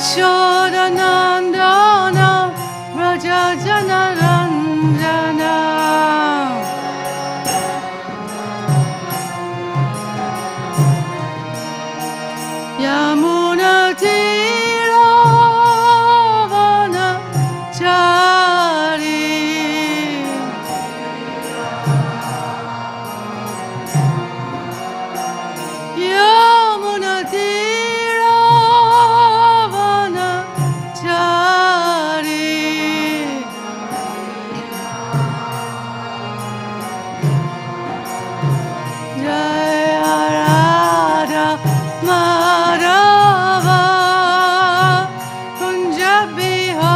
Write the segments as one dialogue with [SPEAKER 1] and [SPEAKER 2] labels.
[SPEAKER 1] Yashodanandana Raja Janaranjana Yamuna Tiravana Chari Yamuna Tiravana Chari Jaya Radha Madhava Kunja Bihari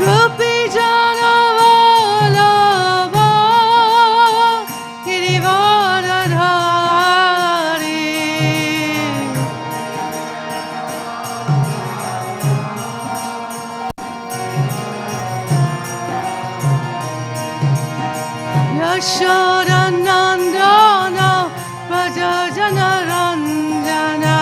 [SPEAKER 1] Gopi Jana Vallabha Girivardhari Yashodanandana Raja Janaranjana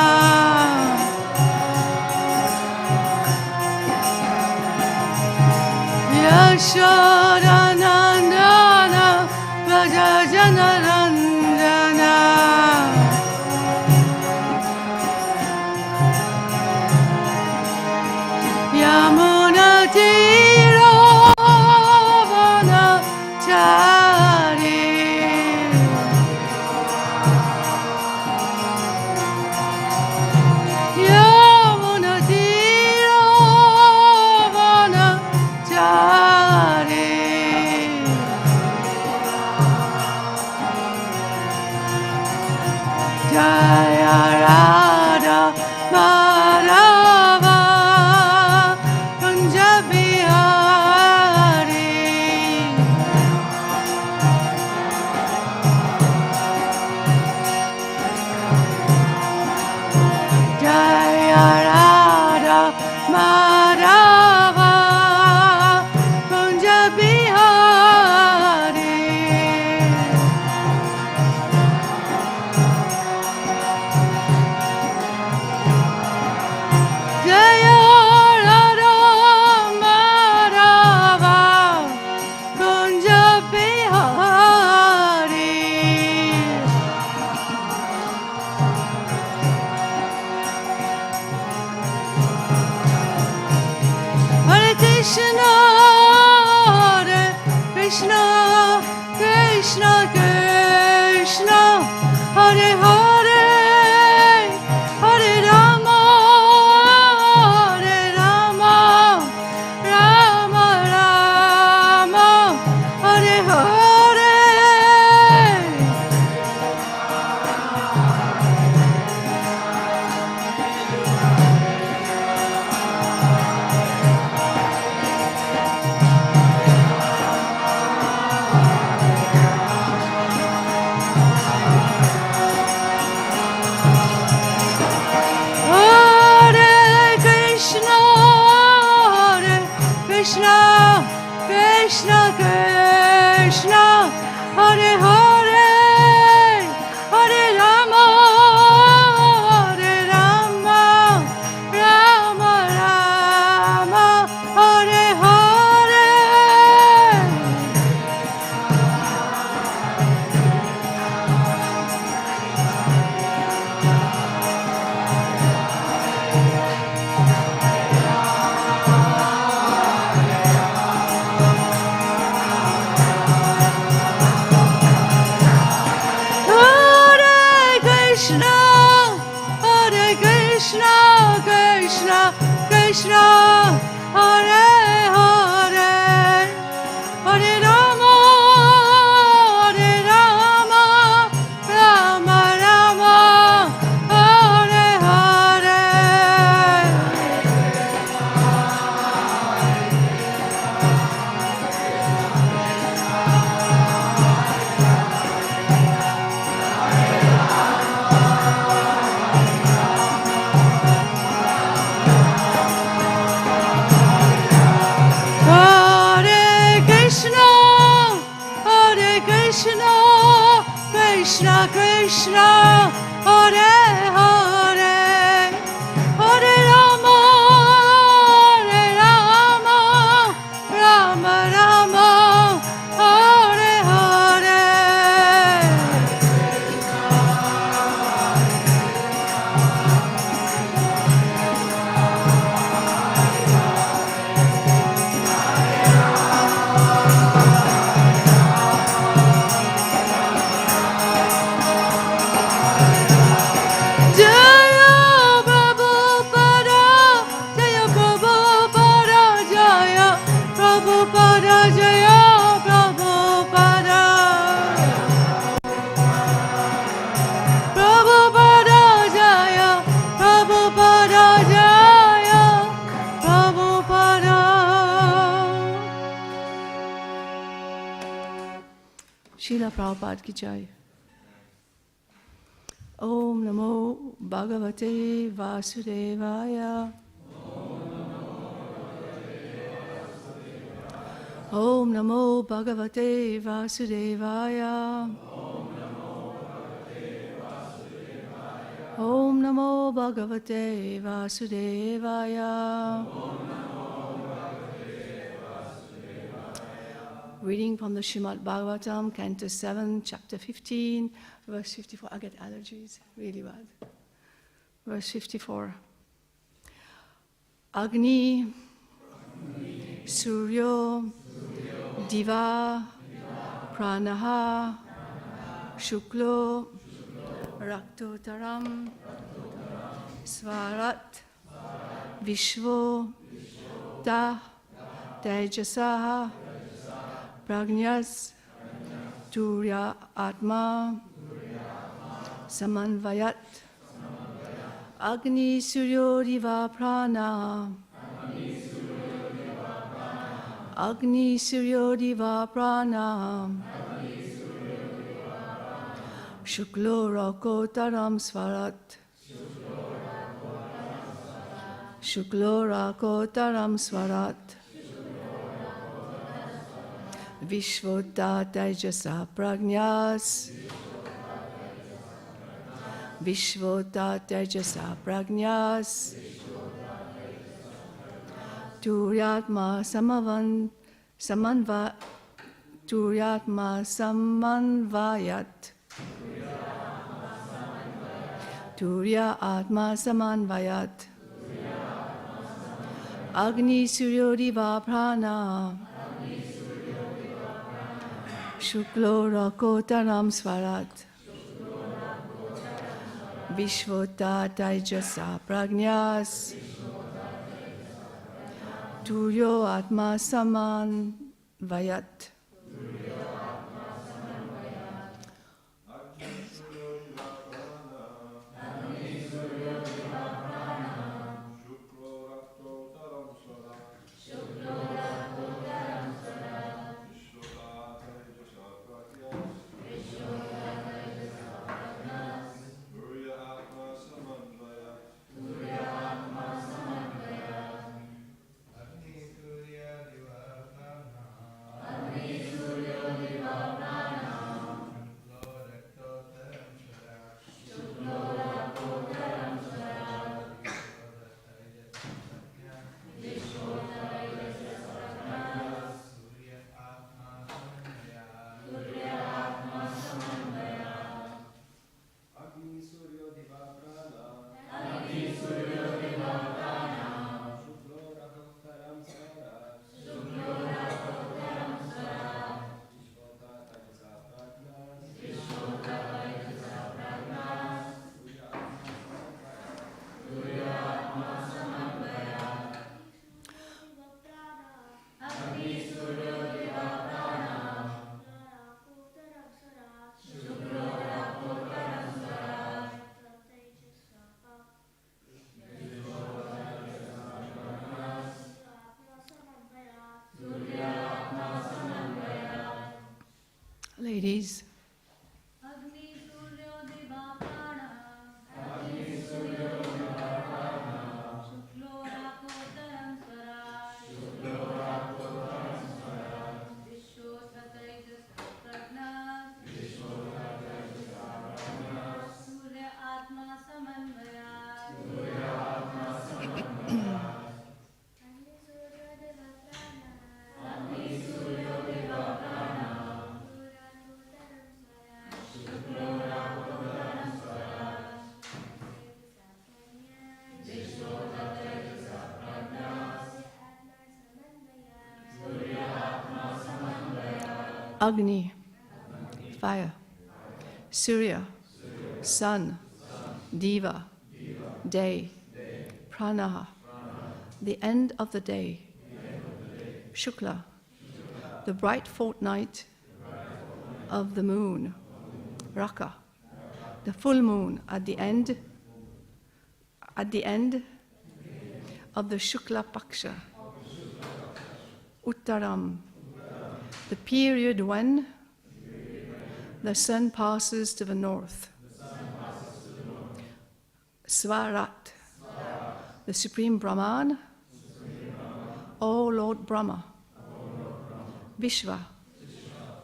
[SPEAKER 1] Yashodanandana Raja Janaranjana Yamuna Tiravana Chari Yamuna Tiravana Chari Jaya Radha Madhava Kunja Bihari Jaya Radha Madhava Kunja Bihari Jaya Radha Madhava Kunja Bihari Hare Krishna Hare Krishna Krishna Krishna Hare Hare Hare Rama Hare Rama Rama Rama Hare Hare Krishna, Krishna Krishna, Hare Hare, Hare Rama, Rama Rama, Hare Hare. Jaya Prabhupada, Jaya Prabhupada, Jaya Prabhupada, Jaya Prabhupada. Prabhupada, Jaya Prabhupada, Jaya Prabhupada. Srila Prabhupada ki jai. Om Namo Bhagavate Vasudevaya. Om Namo Bhagavate Vasudevaya. Om Namo Bhagavate Vasudevaya. Reading from the Śrīmad Bhāgavatam, Canto 7, Chapter 15, verse 54. I get allergies, really bad. Verse 54. Agni, Suryo, Diva, Pranaha, Shuklo, Raktotaram, Svarat, Vishvo, Ta, Tejasaha, Pragnyas, Turya Atma, Samanvayat, Agni Suryo Diva Prana, Agni Suryo Diva Prana, Shuklo Rakotaram Svarat, Shuklo Rakotaram Svarat, Vishvota Tejasa Pragnyas, Vishvota Tejasa Pragnyas, Turyatma Turyatma Samanvayat, Turya Atma Samanvayat, Agni Suryo Diva Prana, Shuklo Rakotaram Svarat, Vishvota Tejasa Pragnyas, Turyo Atma Samanvayat. Ladies, Agni, fire. Surya, sun. Deva, day. Pranaha, the end of the day. Shukla, the bright fortnight of the moon. Raka, the full moon at the end of the Shukla Paksha. Uttaram, the period when the sun passes to the north. Svarat, the Supreme Brahman, O Lord Brahma. Vishva,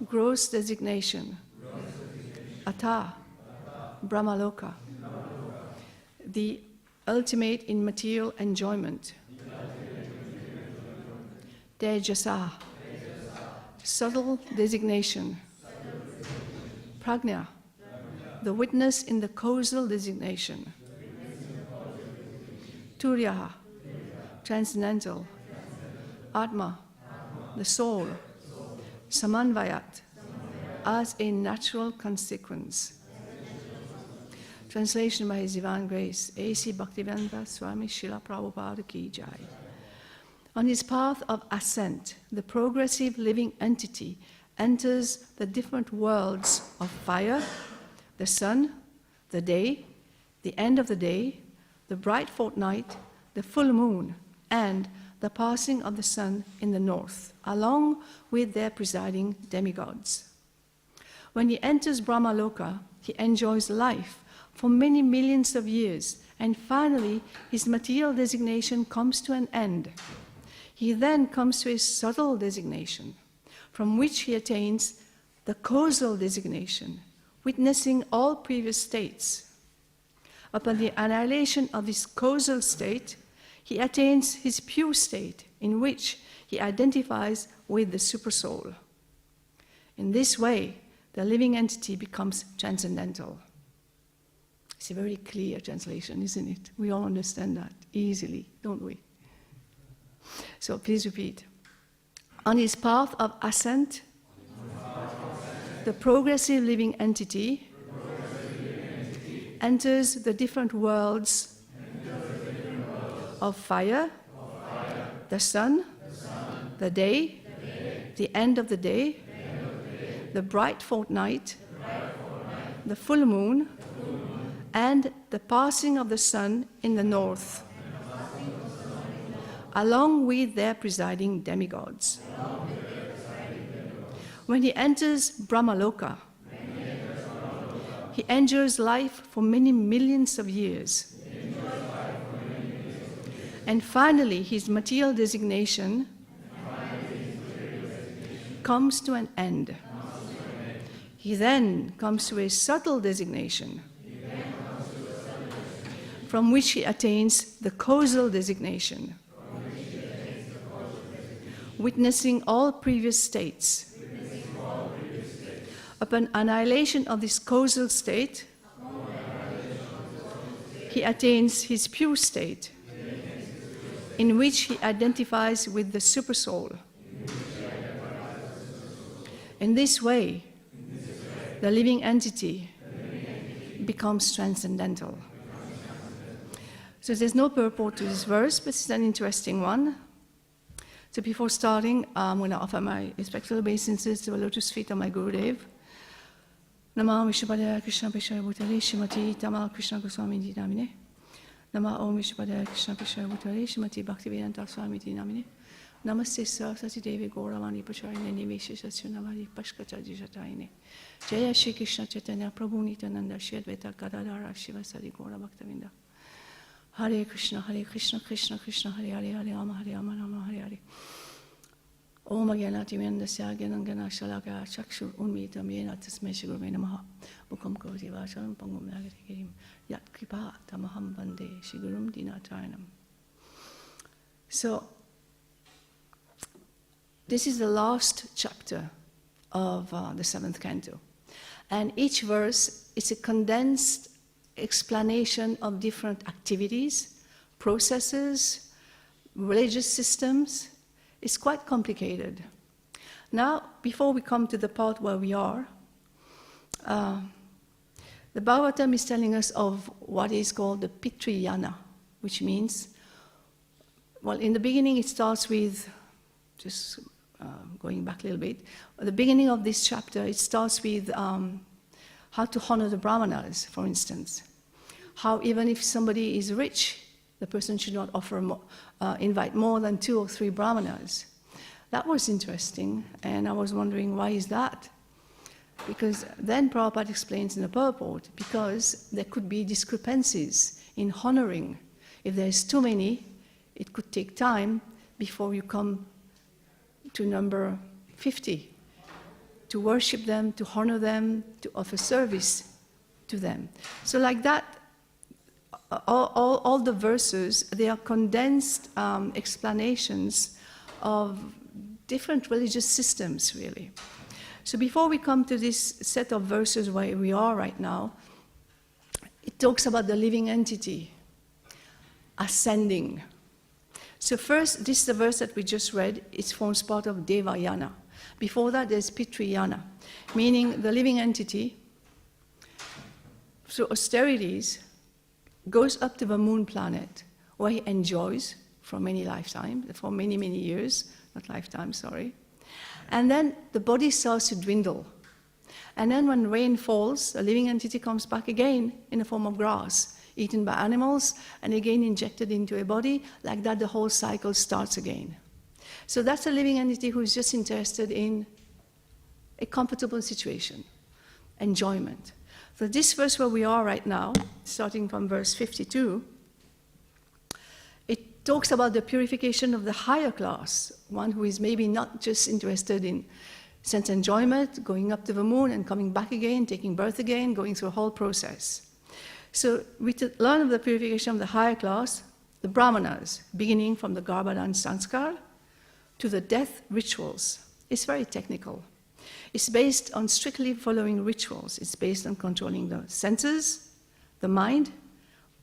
[SPEAKER 1] gross designation. Ata, Brahmaloka, the ultimate in material enjoyment. Tejasa, subtle designation. Prajna, the witness in the causal designation. Turyaha, transcendental. Atma, the soul. Samanvayat, as a natural consequence. Translation by His Divine Grace, A.C. Bhaktivedanta Swami Srila Prabhupada Ki Jai. On his path of ascent, the progressive living entity enters the different worlds of fire, the sun, the day, the end of the day, the bright fortnight, the full moon, and the passing of the sun in the north, along with their presiding demigods. When he enters Brahmaloka, he enjoys life for many millions of years, and finally his material designation comes to an end. He then comes to a subtle designation, from which he attains the causal designation, witnessing all previous states. Upon the annihilation of this causal state, he attains his pure state, in which he identifies with the Supersoul. In this way, the living entity becomes transcendental. It's a very clear translation, isn't it? We all understand that easily, don't we? So please repeat. On his path of ascent, the progressive living entity enters the different worlds of fire, the sun, the day, the end of the day, the bright fortnight, the full moon, and the passing of the sun in the north, along with their presiding demigods. When he enters Brahmaloka, he enjoys life for many millions of years. And finally, his material designation comes to an end. He then comes to a subtle designation, from which he attains the causal designation, witnessing all previous states. Upon annihilation of this causal state, he attains his pure state, in which he identifies with the Supersoul. In this way, the living entity becomes transcendental. So there's no purport to this verse, but it's an interesting one. So before starting, I'm going to offer my respectful obeisances to the lotus feet of my Gurudev. Nama Vishnupadaya Krishna Pishaya Bhutale Shrimati Tamal Krishna Goswami Di Namine. Nama Om Vishnupadaya Krishna Pishaya Bhutale Shrimati Bhaktivedanta Swami Di Namine. Namaste Saraswati Devi Gauravani Pacharine Niveshi Satsunamari Pashkachaji Jatayine. Jaya Shri Krishna Chaitanya Prabhu Nityananda Shri Advaita Gadadara Shiva Sadi Gaura Bhaktivedanta. Hare Krishna Krishna Krishna Hare Hare Hare Rama Rama Hare Hare. Om Agyanati Vendasya Gyanangana Shalaka Chakshur Unmitam Yena Tasmai Shigurve Namaha Mukam Koti Vacharam Pangum Nagarigirim Yat Kripa Tamaham Bande Shigurum Dinataranam. So, this is the last chapter of the 7th canto. And each verse is a condensed explanation of different activities, processes, religious systems. It's quite complicated. Now, before we come to the part where we are, the Bhagavatam is telling us of what is called the Pitriyana, which means, well, in the beginning it starts with, just going back a little bit, at the beginning of this chapter it starts with how to honor the brahmanas, for instance. How even if somebody is rich, the person should not invite more than 2 or 3 brahmanas. That was interesting, and I was wondering, why is that? Because then Prabhupada explains in the purport, because there could be discrepancies in honoring. If there's too many, it could take time before you come to number 50, to worship them, to honor them, to offer service to them. So like that, all the verses, they are condensed explanations of different religious systems, really. So before we come to this set of verses where we are right now, it talks about the living entity ascending. So first, this is the verse that we just read. It forms part of Devayana. Before that, there's Pitriyana, meaning the living entity, through austerities, goes up to the moon planet, where he enjoys for many lifetimes, for many, many years, not lifetimes, sorry. And then the body starts to dwindle. And then when rain falls, the living entity comes back again in the form of grass, eaten by animals, and again injected into a body. Like that, the whole cycle starts again. So that's a living entity who is just interested in a comfortable situation, enjoyment. So this verse where we are right now, starting from verse 52, it talks about the purification of the higher class, one who is maybe not just interested in sense enjoyment, going up to the moon and coming back again, taking birth again, going through a whole process. So we learn of the purification of the higher class, the brahmanas, beginning from the Garbhadan Sanskar to the death rituals. It's very technical. It's based on strictly following rituals. It's based on controlling the senses, the mind,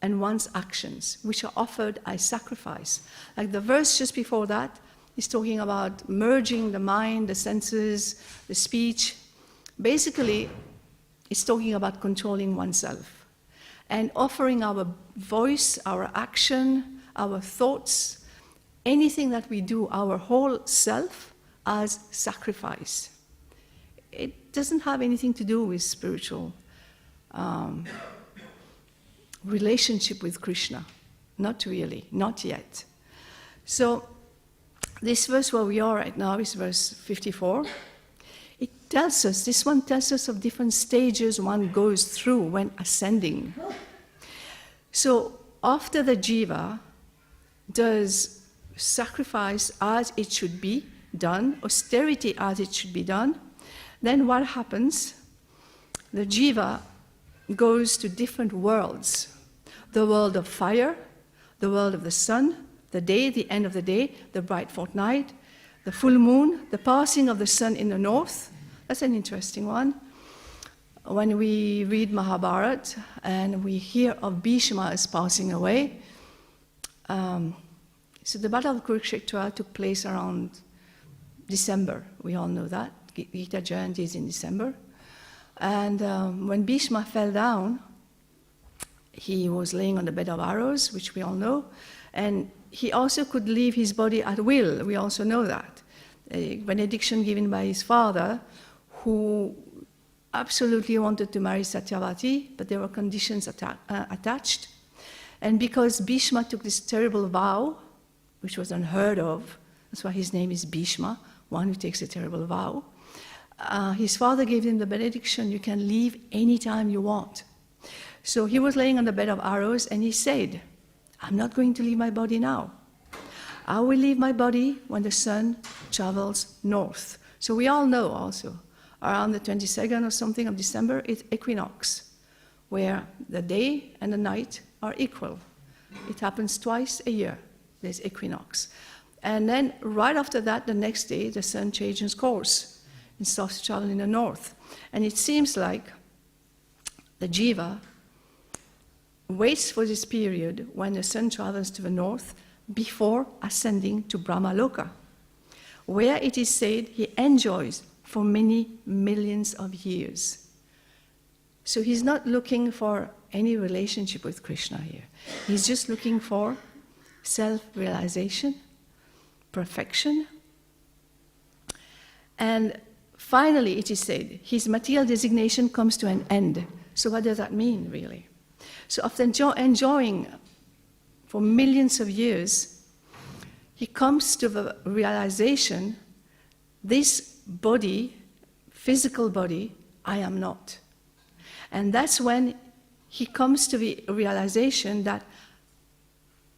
[SPEAKER 1] and one's actions, which are offered as sacrifice. Like the verse just before that is talking about merging the mind, the senses, the speech. Basically, it's talking about controlling oneself and offering our voice, our action, our thoughts, anything that we do, our whole self, as sacrifice. It doesn't have anything to do with spiritual relationship with Krishna. Not really, not yet. So this verse where we are right now is verse 54. It tells us, this one tells us of different stages one goes through when ascending. So after the jiva does sacrifice as it should be done, austerity as it should be done, then what happens? The jiva goes to different worlds. The world of fire, the world of the sun, the day, the end of the day, the bright fortnight, the full moon, the passing of the sun in the north. That's an interesting one. When we read Mahabharata and we hear of Bhishma as passing away, so the Battle of Kurukshetra took place around December. We all know that. Gita Jayanti is in December. And when Bhishma fell down, he was laying on the bed of arrows, which we all know, and he also could leave his body at will. We also know that. A benediction given by his father, who absolutely wanted to marry Satyavati, but there were conditions attached. And because Bhishma took this terrible vow, which was unheard of, that's why his name is Bhishma, one who takes a terrible vow, his father gave him the benediction, you can leave anytime you want. So he was laying on the bed of arrows and he said, I'm not going to leave my body now. I will leave my body when the sun travels north. So we all know also, around the 22nd or something of December, it's equinox, where the day and the night are equal. It happens twice a year, there's equinox. And then right after that, the next day, the sun changes course and starts to travel in the north. And it seems like the jiva waits for this period when the sun travels to the north before ascending to Brahmaloka, where it is said he enjoys for many millions of years. So he's not looking for any relationship with Krishna here. He's just looking for self-realization, perfection. And finally, it is said, his material designation comes to an end. So what does that mean, really? So after enjoying for millions of years, he comes to the realization, this body, physical body, I am not. And that's when he comes to the realization that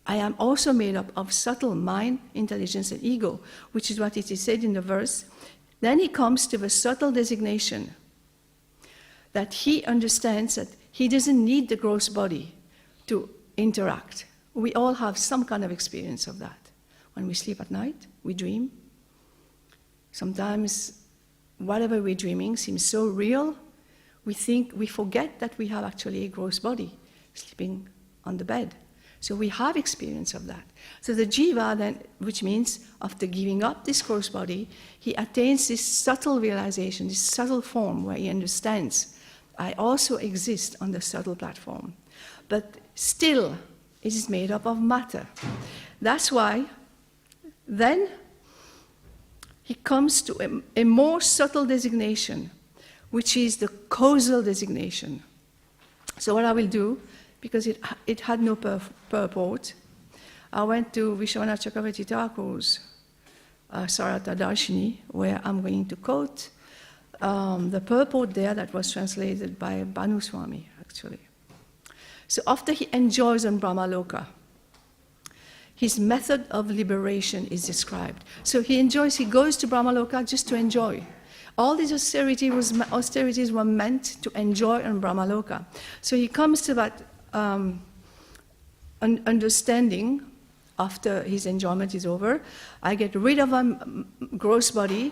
[SPEAKER 1] I am also made up of subtle mind, intelligence, and ego, which is what it is said in the verse. Then he comes to the subtle designation that he understands that he doesn't need the gross body to interact. We all have some kind of experience of that. When we sleep at night, we dream. Sometimes whatever we're dreaming seems so real, we forget that we have actually a gross body sleeping on the bed. So we have experience of that. So the jiva then, which means after giving up this gross body, he attains this subtle realization, this subtle form where he understands, I also exist on the subtle platform. But still, it is made up of matter. That's why then he comes to a more subtle designation, which is the causal designation. So what I will do, because it had no purport, I went to Vishwanath Chakravarti Thakur's Sarata Darshini, where I'm going to quote the purport there that was translated by Banu Swami, actually. So after he enjoys on Brahmaloka, his method of liberation is described. So he goes to Brahmaloka just to enjoy. All these austerities were meant to enjoy on Brahmaloka. So he comes to that understanding after his enjoyment is over. I get rid of my gross body,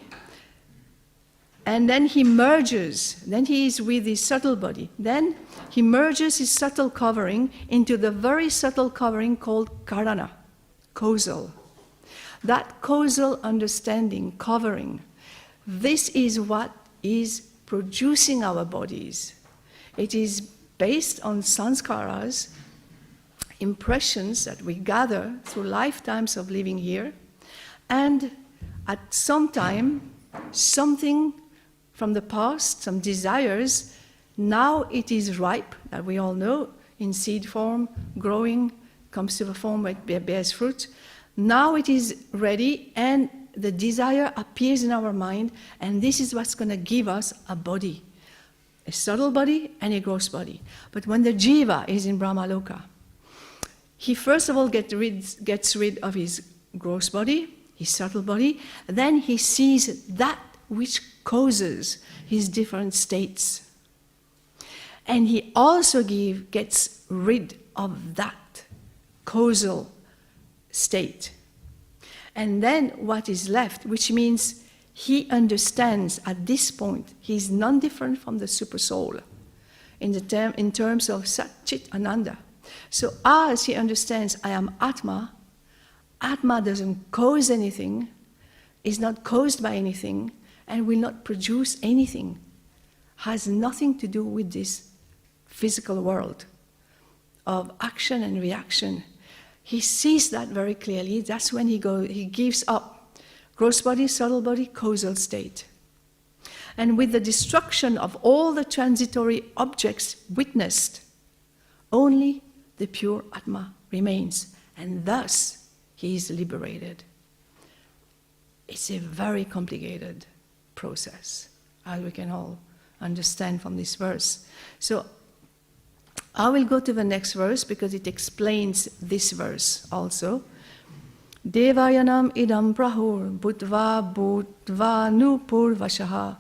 [SPEAKER 1] and then he merges. Then he is with his subtle body. Then he merges his subtle covering into the very subtle covering called karana, causal. That causal understanding, covering, this is what is producing our bodies. It is based on sanskaras, impressions that we gather through lifetimes of living here, and at some time, something from the past, some desires, now it is ripe, that we all know, in seed form, growing, comes to the form where it bears fruit. Now it is ready, and the desire appears in our mind, and this is what's going to give us a body, a subtle body and a gross body. But when the jiva is in Brahmaloka, he first of all gets rid of his gross body, his subtle body, then he sees that which causes his different states. And he also gets rid of that causal state. And then what is left, which means he understands at this point, he is non-different from the super soul in terms of Sat Chit Ananda. So as he understands, I am Atma, Atma doesn't cause anything, is not caused by anything, and will not produce anything, has nothing to do with this physical world of action and reaction. He sees that very clearly. That's when he gives up gross body, subtle body, causal state. And with the destruction of all the transitory objects witnessed, only the pure Atma remains, and thus he is liberated. It's a very complicated process, as we can all understand from this verse. So I will go to the next verse because it explains this verse also. Devayanam idam prahur bhutva bhutva nupur vashaha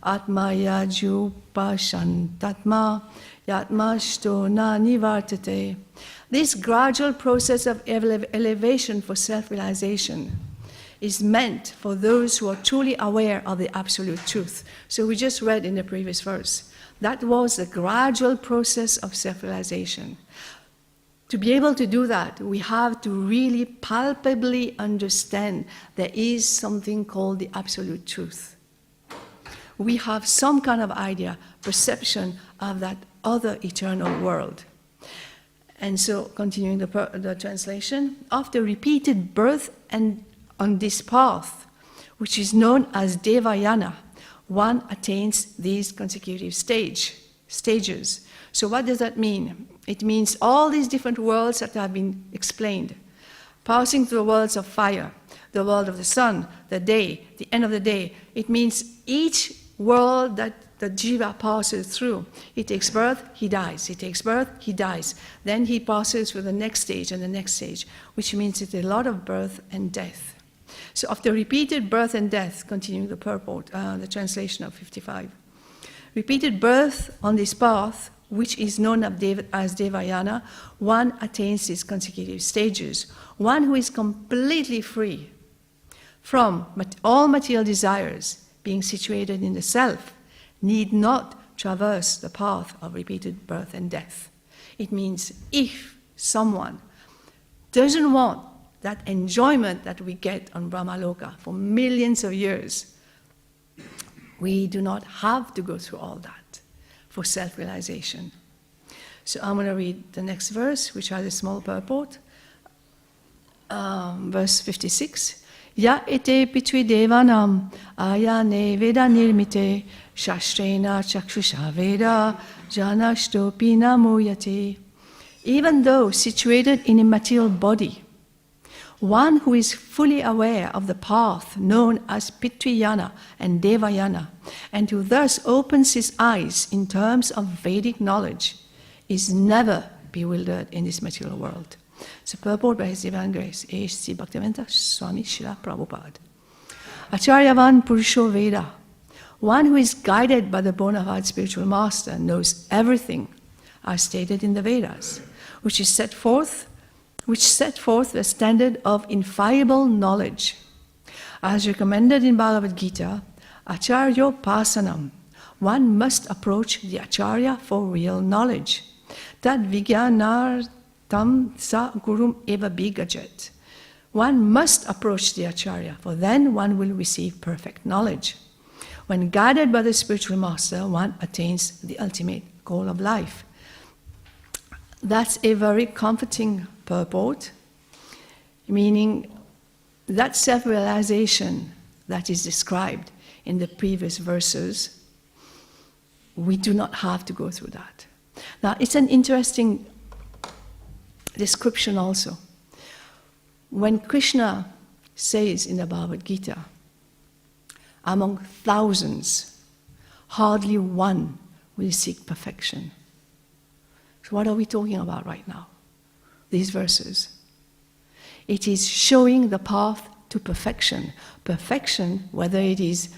[SPEAKER 1] atmaya jupashantatma yatmashto na nivartate. This gradual process of elevation for self-realization is meant for those who are truly aware of the absolute truth. So we just read in the previous verse. That was the gradual process of self-realization. To be able to do that, we have to really palpably understand there is something called the absolute truth. We have some kind of idea, perception of that other eternal world. And so, continuing the translation, after repeated birth and on this path, which is known as Devayana, one attains these consecutive stages. So what does that mean? It means all these different worlds that have been explained, passing through the worlds of fire, the world of the sun, the day, the end of the day. It means each world that the jiva passes through. He takes birth, he dies. He takes birth, he dies. Then he passes through the next stage and the next stage, which means it's a lot of birth and death. So after repeated birth and death, continuing the purport, the translation of 55, repeated birth on this path, which is known as Devayana, one attains these consecutive stages. One who is completely free from all material desires, being situated in the self, need not traverse the path of repeated birth and death. It means if someone doesn't want that enjoyment that we get on Brahmaloka for millions of years, we do not have to go through all that for self-realization. So I'm going to read the next verse, which has a small purport. Verse 56. Ya ete pitvi devanam ayane veda nirmite shastrena chakshusha veda janashtopi namuyate. Even though situated in a material body, one who is fully aware of the path known as Pitriyana and Devayana, and who thus opens his eyes in terms of Vedic knowledge, is never bewildered in this material world. So purport by His Divine Grace, A.C. Bhaktivedanta, Swami Śrīmad Bhāgavatam. Acharyavan Purusho Veda, one who is guided by the bona fide spiritual master, knows everything, as stated in the Vedas, which set forth the standard of infallible knowledge. As recommended in Bhagavad Gita, Acharyopasanam, one must approach the Acharya for real knowledge. Tad vijnanartam sa gurum eva bigajet. One must approach the Acharya, for then one will receive perfect knowledge. When guided by the spiritual master, one attains the ultimate goal of life. That's a very comforting purport, meaning that self-realization that is described in the previous verses, we do not have to go through that. Now, it's an interesting description also. When Krishna says in the Bhagavad Gita, among thousands, hardly one will seek perfection. So what are we talking about right now? These verses. It is showing the path to perfection. Perfection, whether it is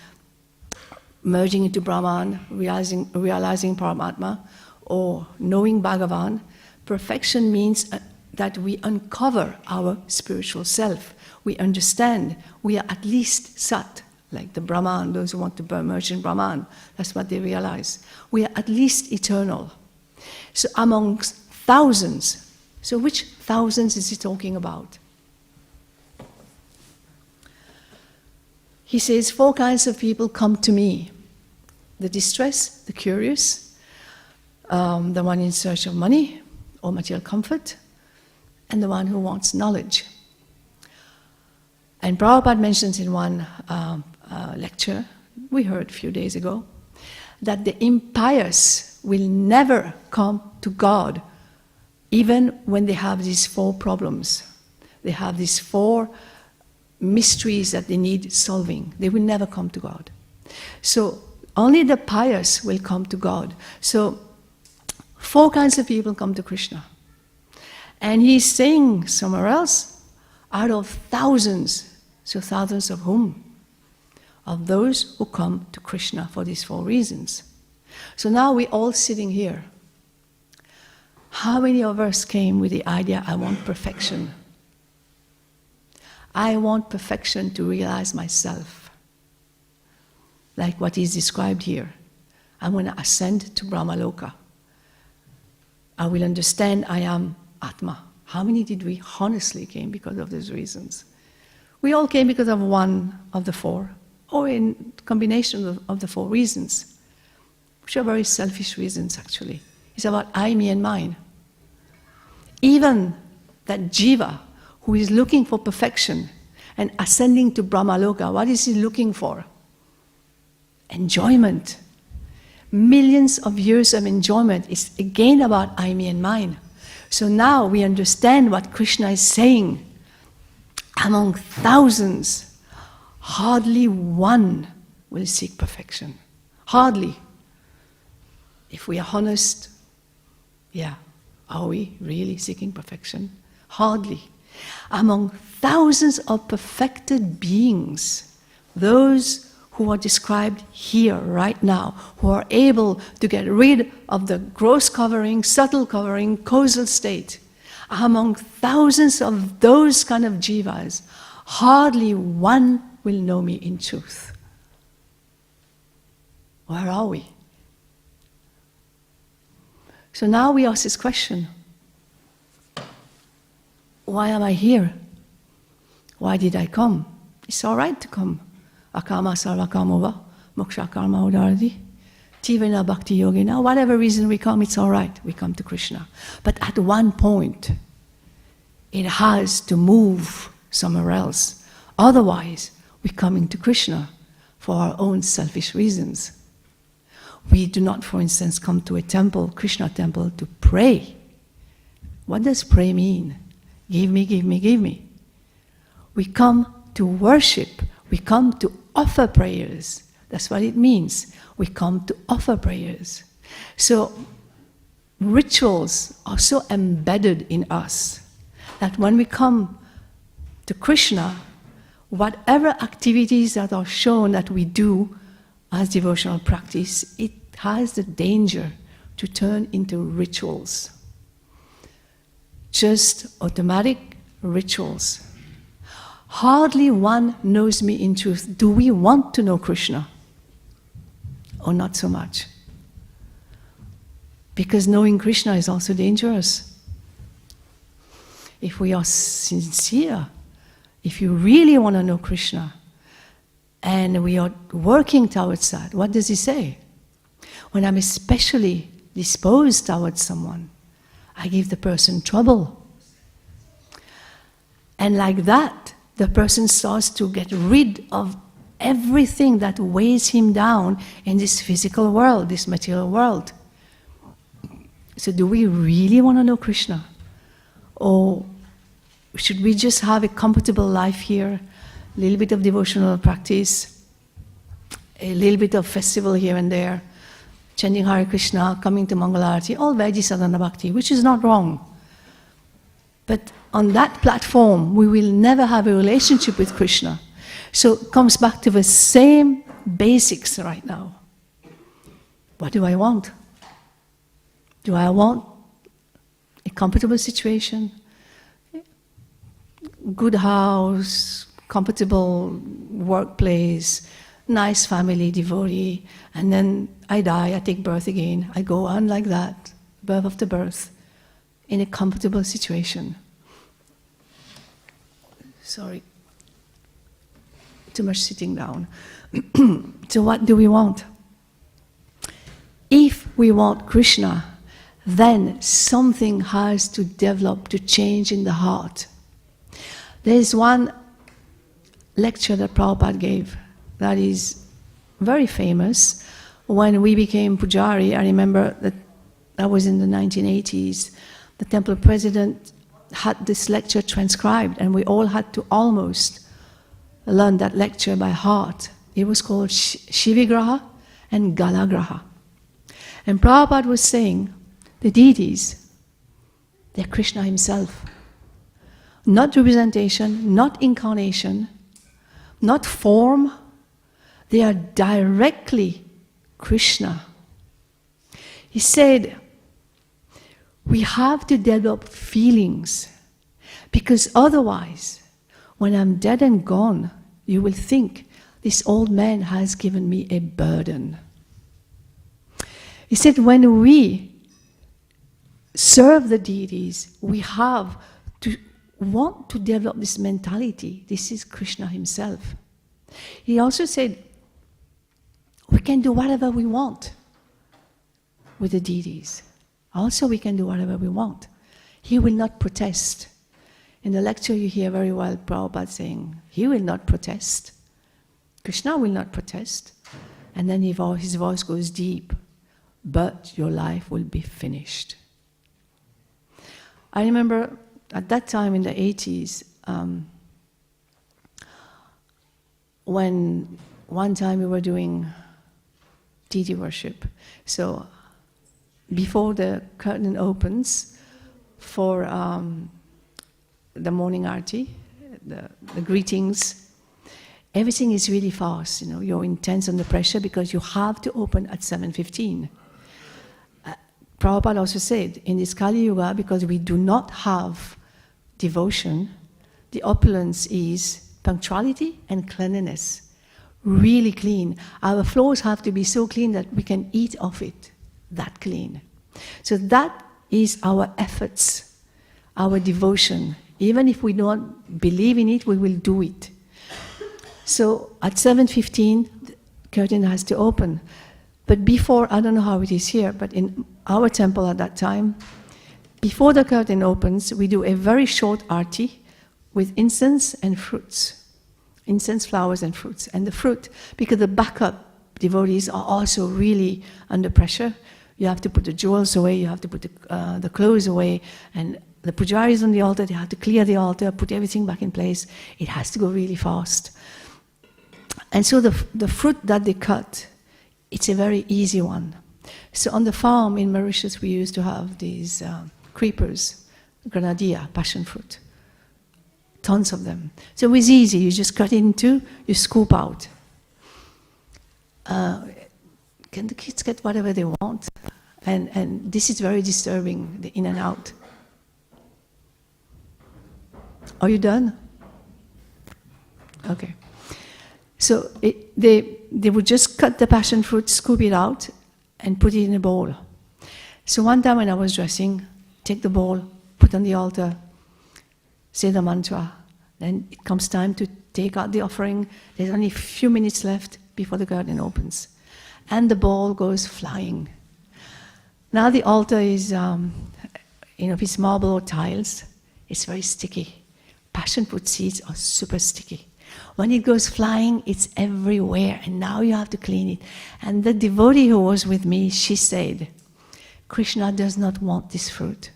[SPEAKER 1] merging into Brahman, realizing Paramatma, or knowing Bhagavan, perfection means that we uncover our spiritual self. We understand we are at least Sat, like the Brahman, those who want to merge in Brahman. That's what they realize. We are at least eternal. So amongst thousands, so which thousands is he talking about? He says 4 kinds of people come to me. The distressed, the curious, the one in search of money or material comfort, and the one who wants knowledge. And Prabhupada mentions in one lecture we heard a few days ago that the impious will never come to God even when they have these 4 problems. They have these 4 mysteries that they need solving. They will never come to God. So only the pious will come to God. So 4 kinds of people come to Krishna. And he's saying somewhere else, out of thousands, so thousands of whom? Of those who come to Krishna for these 4 reasons. So now we're all sitting here. How many of us came with the idea, I want perfection? I want perfection to realize myself. Like what is described here. I'm going to ascend to Brahmaloka. I will understand I am Atma? How many did we honestly came because of those reasons? We all came because of one of the four, or in combination of the four reasons, which are very selfish reasons actually. It's about I, me and mine. Even that jiva who is looking for perfection and ascending to Brahmaloka, what is he looking for? Enjoyment. Millions of years of enjoyment is again about I, me and mine. So now we understand what Krishna is saying. Among thousands, hardly one will seek perfection. Hardly. If we are honest, yeah, are we really seeking perfection? Hardly. Among thousands of perfected beings, those who are described here right now, who are able to get rid of the gross covering, subtle covering, causal state, among thousands of those kind of jivas, hardly one will know me in truth. Where are we? So now we ask this question. Why am I here? Why did I come? It's all right to come. Akama sarva kamova, moksha karma udardi, tivena bhakti yogina. Whatever reason we come, it's all right. We come to Krishna. But at one point, it has to move somewhere else. Otherwise, we're coming to Krishna for our own selfish reasons. We do not, for instance, come to a temple, Krishna temple, to pray. What does pray mean? Give me, give me, give me. We come to worship. We come to offer prayers. That's what it means. We come to offer prayers. So rituals are so embedded in us that when we come to Krishna, whatever activities that are shown that we do as devotional practice, it has the danger to turn into rituals. Just automatic rituals. Hardly one knows me in truth. Do we want to know Krishna? Or not so much? Because knowing Krishna is also dangerous. If we are sincere, if you really want to know Krishna, and we are working towards that, what does he say? When I'm especially disposed towards someone, I give the person trouble. And like that, the person starts to get rid of everything that weighs him down in this physical world, this material world. So do we really want to know Krishna? Or should we just have a comfortable life here, a little bit of devotional practice, a little bit of festival here and there, chanting Hare Krishna, coming to Mangalarati, all Vaidhi Sadhana Bhakti, which is not wrong. But on that platform, we will never have a relationship with Krishna. So it comes back to the same basics right now. What do I want? Do I want a comfortable situation, good house, comfortable workplace, nice family, devotee, and then I die, I take birth again, I go on like that, birth after birth, in a comfortable situation. Sorry, too much sitting down. So what do we want? If we want Krishna, then something has to develop, to change in the heart. There is one lecture that Prabhupada gave that is very famous. When we became Pujari, I remember that was in the 1980s, the temple president had this lecture transcribed and we all had to almost learn that lecture by heart. It was called Shivigraha and Galagraha. And Prabhupada was saying, the deities, they're Krishna himself. Not representation, not incarnation, not form. They are directly Krishna. He said, we have to develop feelings, because otherwise, when I'm dead and gone, you will think this old man has given me a burden. He said, when we serve the deities, we have to want to develop this mentality. This is Krishna himself. He also said, we can do whatever we want with the deities. Also, we can do whatever we want. He will not protest. In the lecture, you hear very well Prabhupada saying, he will not protest. Krishna will not protest. And then his voice goes deep. But your life will be finished. I remember at that time in the 80s, when one time we were doing deity worship. So before the curtain opens for the morning arti, the greetings, everything is really fast. You know, you're intense under pressure because you have to open at 7:15. Prabhupada also said, in this Kali Yuga, because we do not have devotion, the opulence is punctuality and cleanliness. Really clean. Our floors have to be so clean that we can eat off it, that clean. So that is our efforts, our devotion. Even if we don't believe in it, we will do it. So at 7:15, the curtain has to open. But before, I don't know how it is here, but in our temple at that time, before the curtain opens, we do a very short arti with incense and fruits. Incense, flowers, and fruits. And the fruit, because the backup devotees are also really under pressure. You have to put the jewels away, you have to put the clothes away, and the pujaris on the altar, they have to clear the altar, put everything back in place. It has to go really fast. And so the fruit that they cut, it's a very easy one. So on the farm in Mauritius, we used to have these creepers, grenadier, passion fruit. Tons of them. So it was easy. You just cut it in two, you scoop out. Can the kids get whatever they want? And this is very disturbing, the in and out. Are you done? Okay. So they would just cut the passion fruit, scoop it out, and put it in a bowl. So one time when I was dressing, take the bowl, put on the altar, say the mantra. Then it comes time to take out the offering. There's only a few minutes left before the curtain opens. And the ball goes flying. Now the altar is, if it's marble or tiles, it's very sticky. Passion fruit seeds are super sticky. When it goes flying, it's everywhere, and now you have to clean it. And the devotee who was with me, she said, Krishna does not want this fruit.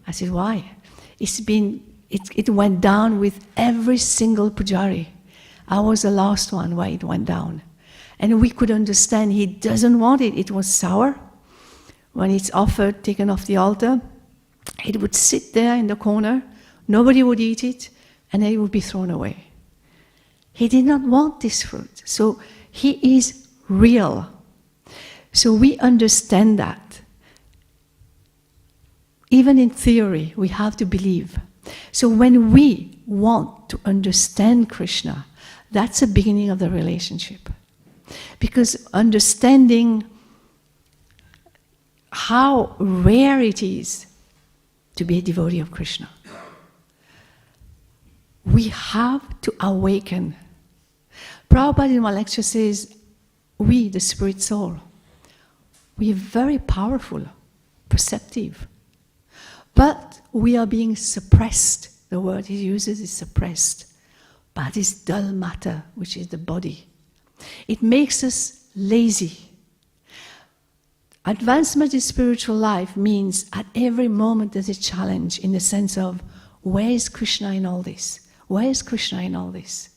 [SPEAKER 1] I said, why? It went down with every single pujari. I was the last one where it went down. And we could understand he doesn't want it. It was sour. When it's offered, taken off the altar, it would sit there in the corner. Nobody would eat it, and then it would be thrown away. He did not want this fruit. So he is real. So we understand that. Even in theory, we have to believe. So when we want to understand Krishna, that's the beginning of the relationship. Because understanding how rare it is to be a devotee of Krishna, we have to awaken. Prabhupada in my lecture says, we, the spirit soul, we are very powerful, perceptive, but we are being suppressed. The word he uses is suppressed by this dull matter, which is the body. It makes us lazy. Advancement in spiritual life means at every moment there's a challenge in the sense of, where is Krishna in all this? Where is Krishna in all this?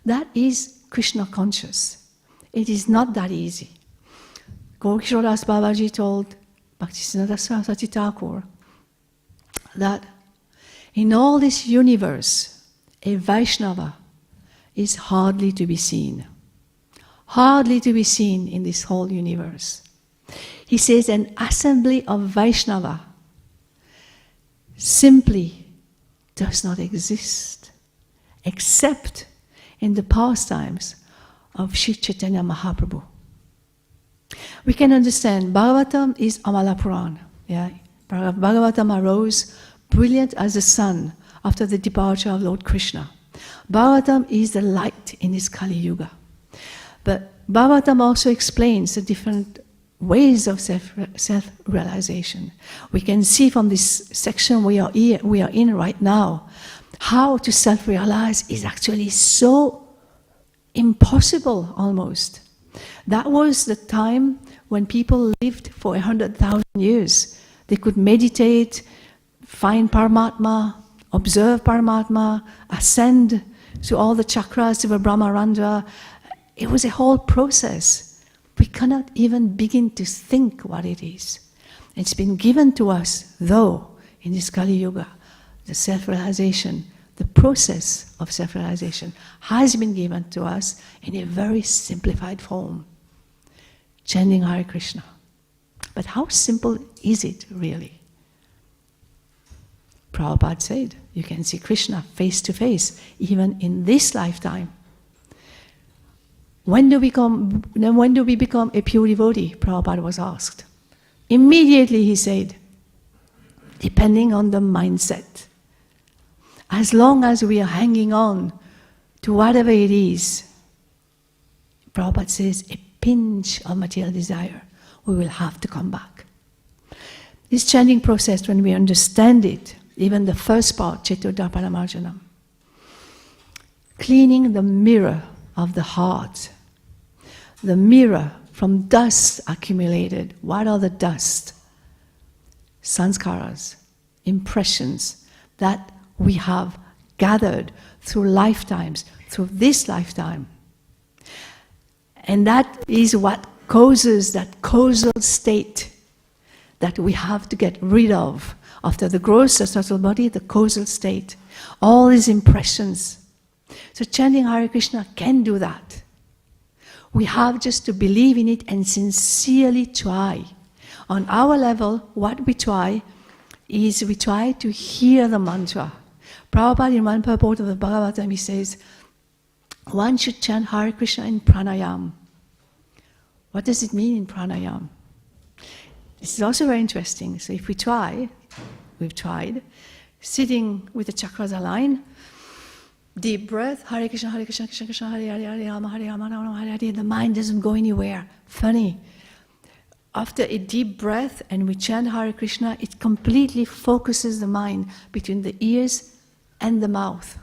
[SPEAKER 1] That is Krishna conscious. It is not that easy. Gaur-Kishore Das Babaji told Bhaktisiddhanta Saraswati Thakur that in all this universe, a Vaishnava is hardly to be seen. Hardly to be seen in this whole universe. He says an assembly of Vaishnava simply does not exist, except in the pastimes of Sri Chaitanya Mahaprabhu. We can understand Bhagavatam is Amala Puran. Yeah? Bhagavatam arose brilliant as the sun after the departure of Lord Krishna. Bhagavatam is the light in this Kali Yuga. But Bhagavatam also explains the different ways of self-realization. We can see from this section we are in right now, how to self-realize is actually so impossible almost. That was the time when people lived for 100,000 years. They could meditate, find Paramatma, observe Paramatma, ascend to all the chakras, to the Brahmarandra. It was a whole process. We cannot even begin to think what it is. It's been given to us, though, in this Kali Yuga, the self-realization, the process of self-realization has been given to us in a very simplified form. Chanting Hare Krishna. But how simple is it really? Prabhupada said, you can see Krishna face to face, even in this lifetime. When do we become a pure devotee? Prabhupada was asked. Immediately he said, depending on the mindset. As long as we are hanging on to whatever it is, Prabhupada says, a pinch of material desire, we will have to come back. This chanting process, when we understand it, even the first part, Chetodapanamarjanam, cleaning the mirror of the heart, the mirror from dust accumulated. What are the dust? Sanskaras, impressions that we have gathered through lifetimes, through this lifetime. And that is what causes that causal state that we have to get rid of. After the gross, the subtle body, the causal state. All these impressions. So chanting Hare Krishna can do that. We have just to believe in it and sincerely try. On our level, what we try is we try to hear the mantra. Prabhupada in one purport of the Bhagavatam, he says, one should chant Hare Krishna in pranayam. What does it mean in pranayam? This is also very interesting. So if we try, we've tried, sitting with the chakras aligned, deep breath, Hare Krishna, Hare Krishna, Krishna Krishna, Hare Hare, Hare Rama, Hare Rama, Rama Hare Hare, the mind doesn't go anywhere. Funny. After a deep breath and we chant Hare Krishna, it completely focuses the mind between the ears and the mouth.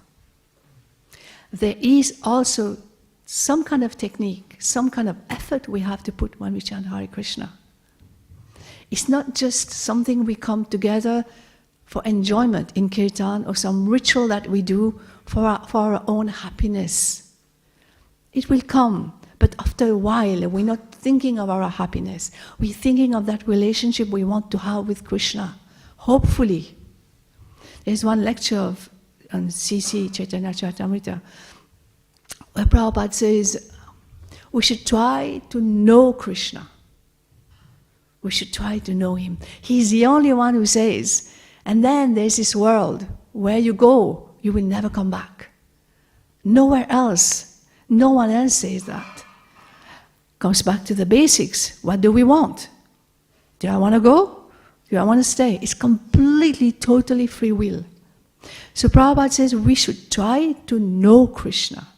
[SPEAKER 1] There is also some kind of technique, some kind of effort we have to put when we chant Hare Krishna. It's not just something we come together for enjoyment in kirtan or some ritual that we do for our own happiness. It will come, but after a while we're not thinking of our happiness. We're thinking of that relationship we want to have with Krishna. Hopefully. There's one lecture on CC, Chaitanya Charitamrita, where Prabhupada says, we should try to know Krishna. We should try to know him. He's the only one who says, and then there's this world where you go, you will never come back. Nowhere else. No one else says that. Comes back to the basics. What do we want? Do I want to go? Do I want to stay? It's completely, totally free will. So Prabhupada says we should try to know Krishna.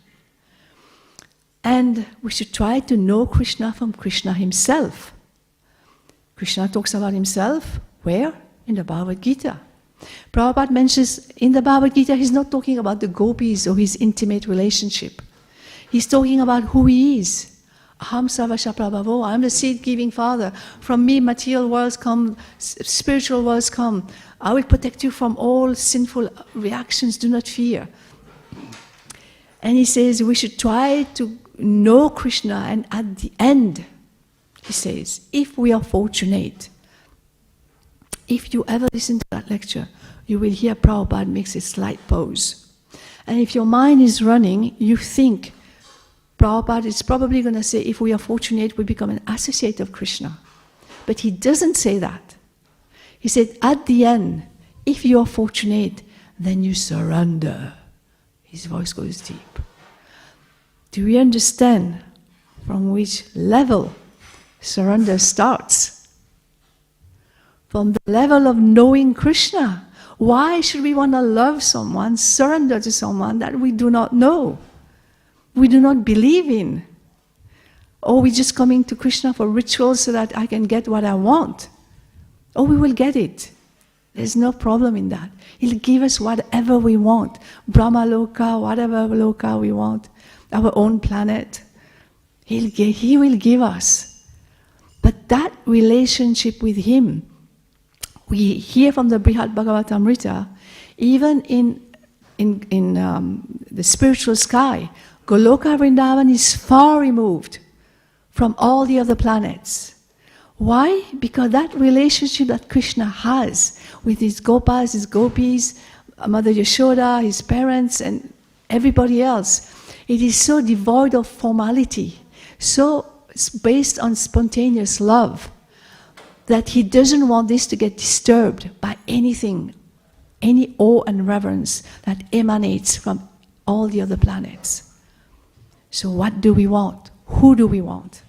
[SPEAKER 1] And we should try to know Krishna from Krishna himself. Krishna talks about himself, where? In the Bhagavad Gita. Prabhupada mentions in the Bhagavad Gita, he's not talking about the gopis or his intimate relationship. He's talking about who he is. Aham sarvasya prabhavo, I'm the seed-giving father. From me material worlds come, spiritual worlds come. I will protect you from all sinful reactions, do not fear. And he says we should try to know Krishna, and at the end, he says, if we are fortunate, if you ever listen to that lecture, you will hear Prabhupada makes a slight pause. And if your mind is running, you think Prabhupada is probably going to say, if we are fortunate, we become an associate of Krishna. But he doesn't say that. He said, at the end, if you are fortunate, then you surrender. His voice goes deep. Do we understand from which level surrender starts? from the level of knowing Krishna. Why should we want to love someone, surrender to someone that we do not know, we do not believe in? Or we're just coming to Krishna for rituals so that I can get what I want? Or we will get it. There's no problem in that. He'll give us whatever we want. Brahma Loka, whatever Loka we want, our own planet. He will give us. But that relationship with Him, we hear from the Śrīmad Bhāgavatam, even in the spiritual sky, Goloka Vrindavan is far removed from all the other planets. Why? Because that relationship that Krishna has with his gopas, his gopis, Mother Yashoda, his parents, and everybody else, it is so devoid of formality, so based on spontaneous love, that he doesn't want this to get disturbed by anything, any awe and reverence that emanates from all the other planets. So what do we want? Who do we want?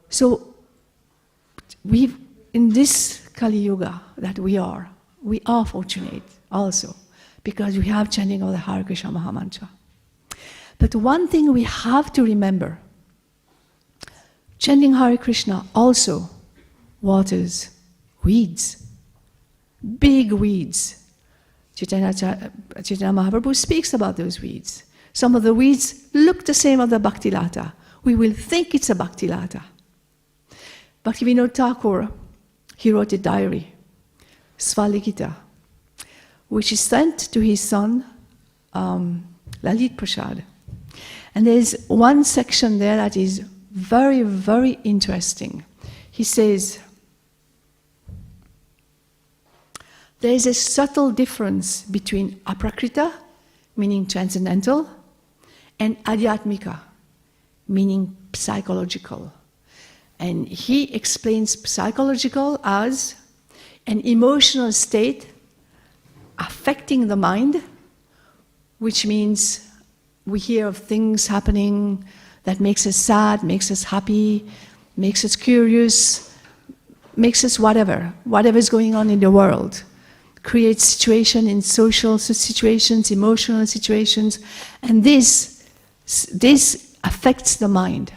[SPEAKER 1] So in this Kali Yuga that we are fortunate also, because we have chanting of the Hare Krishna Mahamantra. But one thing we have to remember, chanting Hare Krishna also waters weeds, big weeds. Chaitanya Mahaprabhu speaks about those weeds. Some of the weeds look the same as the Bhakti Lata. We will think it's a Bhakti Lata. Bhaktivedanta Thakur, he wrote a diary, Svalikita, which is sent to his son, Lalit Prasad. And there's one section there that is very, very interesting. He says, there is a subtle difference between aprakrita, meaning transcendental, and adhyatmika, meaning psychological. And he explains psychological as an emotional state affecting the mind, which means we hear of things happening that makes us sad, makes us happy, makes us curious, makes us whatever is going on in the world. Creates situation in social situations, emotional situations, and this affects the mind.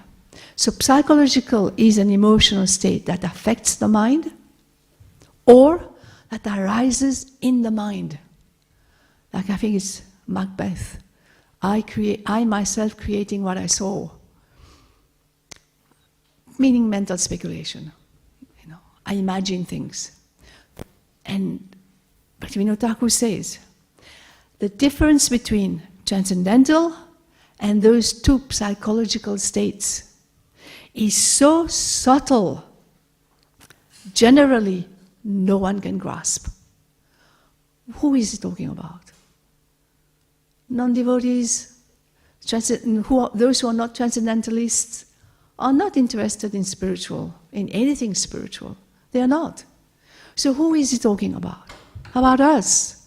[SPEAKER 1] So psychological is an emotional state that affects the mind or that arises in the mind. Like I think it's Macbeth. I myself creating what I saw. Meaning mental speculation. I imagine things. And Bhaktivedanta Thakur says, the difference between transcendental and those two psychological states is so subtle, generally no one can grasp. Who is he talking about? Non-devotees, those who are not transcendentalists, are not interested in anything spiritual. They are not. So who is he talking about? About us.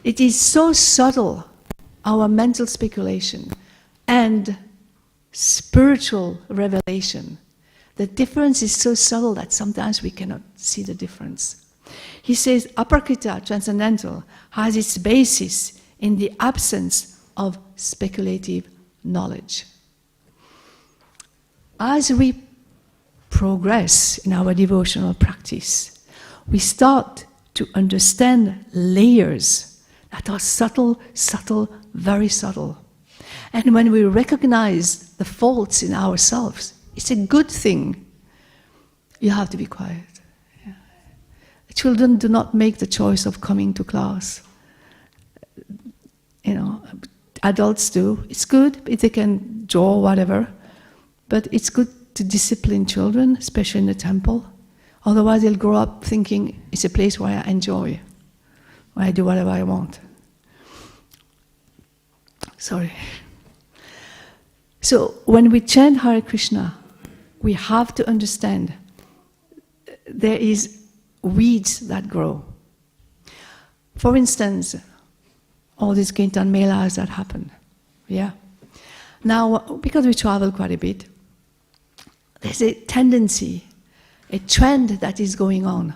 [SPEAKER 1] It is so subtle, our mental speculation and spiritual revelation. The difference is so subtle that sometimes we cannot see the difference. He says aprakrita, transcendental, has its basis in the absence of speculative knowledge. As we progress in our devotional practice, we start to understand layers that are subtle, very subtle. And when we recognize the faults in ourselves, it's a good thing. You have to be quiet. Yeah. Children do not make the choice of coming to class. Adults do. It's good if they can draw whatever, but it's good to discipline children, especially in the temple. Otherwise, they'll grow up thinking it's a place where I enjoy, where I do whatever I want. Sorry. So when we chant Hare Krishna, we have to understand there is weeds that grow. For instance, all these Kirtan Melas that happen. Yeah. Now, because we travel quite a bit, there's a tendency a trend that is going on.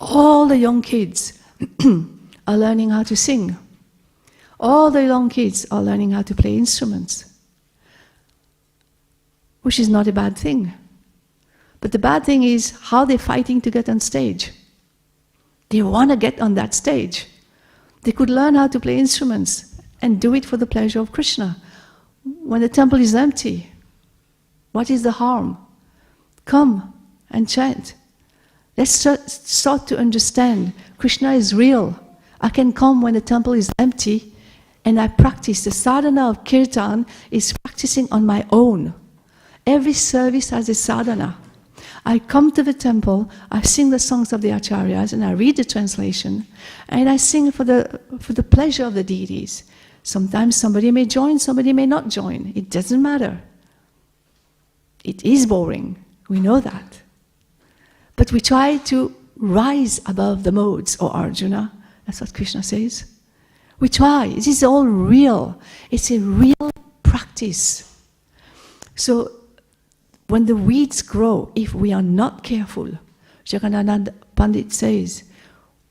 [SPEAKER 1] All the young kids are learning how to sing. All the young kids are learning how to play instruments, which is not a bad thing. But the bad thing is how they're fighting to get on stage. They want to get on that stage. They could learn how to play instruments and do it for the pleasure of Krishna. When the temple is empty, what is the harm? Come and chant. Let's start to understand Krishna is real. I can come when the temple is empty and I practice. The sadhana of kirtan is practicing on my own. Every service has a sadhana. I come to the temple, I sing the songs of the acharyas and I read the translation and I sing for the pleasure of the deities. Sometimes somebody may join, somebody may not join. It doesn't matter. It is boring. We know that. But we try to rise above the modes, O Arjuna. That's what Krishna says. We try. This is all real. It's a real practice. So when the weeds grow, if we are not careful, Jagannatha Pandit says,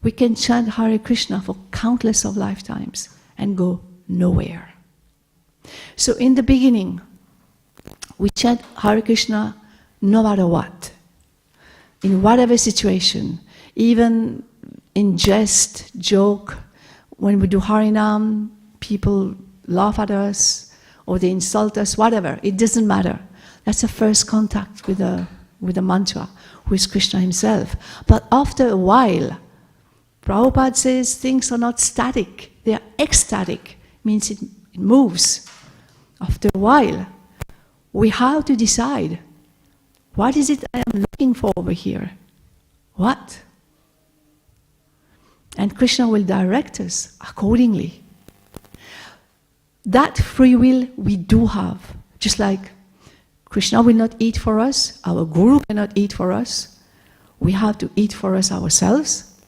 [SPEAKER 1] we can chant Hare Krishna for countless of lifetimes and go nowhere. So in the beginning, we chant Hare Krishna no matter what, in whatever situation, even in jest, joke. When we do Harinam, people laugh at us or they insult us, whatever, it doesn't matter. That's the first contact with the mantra, who is Krishna himself. But after a while, Prabhupada says things are not static, they are ecstatic, means it moves. After a while, we have to decide, what is it I am looking for over here? What? And Krishna will direct us accordingly. That free will we do have, just like Krishna will not eat for us, our Guru cannot eat for us, we have to eat for us ourselves.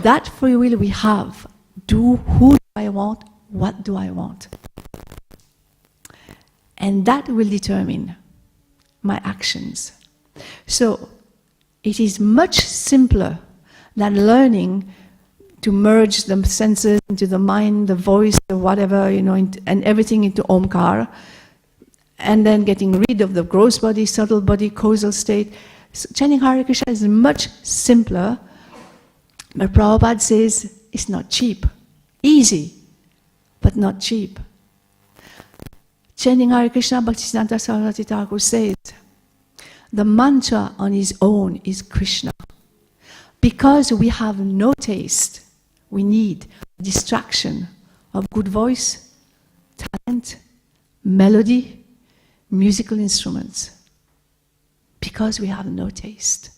[SPEAKER 1] That free will we have, who do I want, what do I want? And that will determine my actions. So, it is much simpler than learning to merge the senses into the mind, the voice, the whatever, and everything into Omkar, and then getting rid of the gross body, subtle body, causal state. So chanting Hare Krishna is much simpler, but Prabhupada says it's not cheap. Easy, but not cheap. Chanting Hare Krishna, Bhaktisiddhanta Saraswati Thakur says, the mantra on his own is Krishna. Because we have no taste, we need distraction of good voice, talent, melody, musical instruments. Because we have no taste.